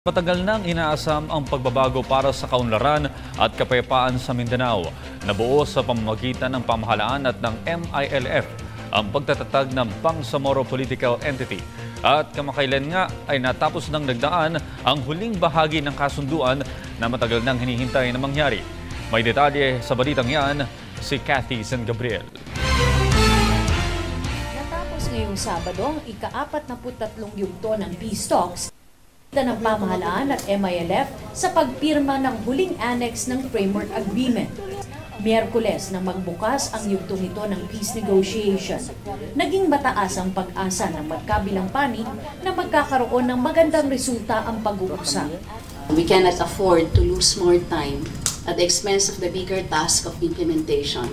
Matagal nang inaasam ang pagbabago para sa kaunlaran at kapayapaan sa Mindanao. Nabuo sa pamamagitan ng pamahalaan at ng MILF ang pagtatatag ng Bangsamoro Political Entity. At kamakailan nga ay natapos ng nagdaan ang huling bahagi ng kasunduan na matagal nang hinihintay na mangyari. May detalye sa balitang yan si Cathy San Gabriel. Natapos ngayong Sabado ang ika-43 yugto ng peace talks ng pamahalaan at MILF sa pagpirma ng huling annex ng Framework Agreement. Miyerkules nang magbukas ang yugtong ito ng peace negotiation. Naging mataas ang pag-asa ng magkabilang panig na magkakaroon ng magandang resulta ang pag-uusap. We cannot afford to lose more time at the expense of the bigger task of implementation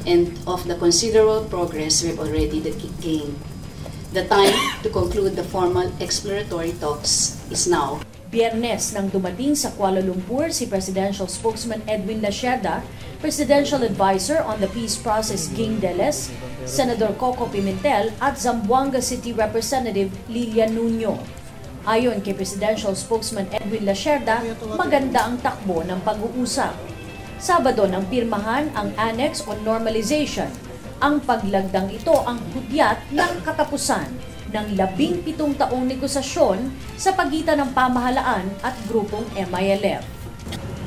and of the considerable progress we've already gained. The time to conclude the formal exploratory talks is now. Biyernes nang dumating sa Kuala Lumpur si Presidential Spokesman Edwin Lacerda, Presidential Advisor on the Peace Process Ging Deles, Senator Coco Pimentel at Zamboanga City Representative Lilian Nuño. Ayon kay Presidential Spokesman Edwin Lacerda, maganda ang takbo ng pag-uusap. Sabado nang pirmahan ang Annex on Normalization. Ang paglagdang ito ang hudyat ng katapusan ng 17 taong negosasyon sa pagitan ng pamahalaan at grupong MILF.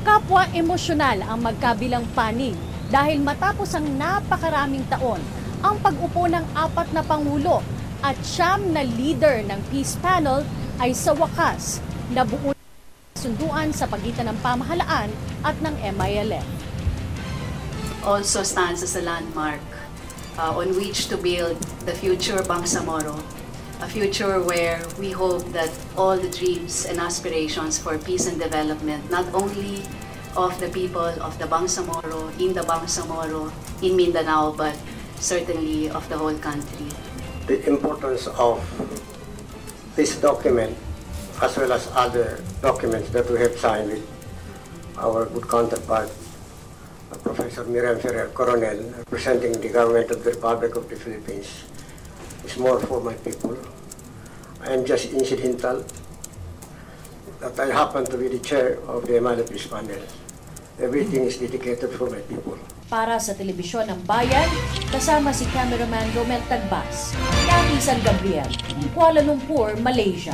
Kapwa emosyonal ang magkabilang panig dahil matapos ang napakaraming taon ang pag-upo ng 4 na pangulo at 9 na leader ng peace panel ay sa wakas nabuo sunduan sa pagitan ng pamahalaan at ng MILF. Also stands as a landmark on which to build the future Bangsamoro, a future where we hope that all the dreams and aspirations for peace and development, not only of the people of the Bangsamoro, in Mindanao, but certainly of the whole country. The importance of this document, as well as other documents that we have signed with our good counterpart, Professor Miriam Ferrer Coronel, representing the government of the Republic of the Philippines, is more for my people. I am just incidental that I happen to be the chair of the MILF Peace Panel. Everything is dedicated for my people. Para sa Telebisyon ng Bayan, kasama si cameraman Romel Tagbas, Cathy San Gabriel, Kuala Lumpur, Malaysia.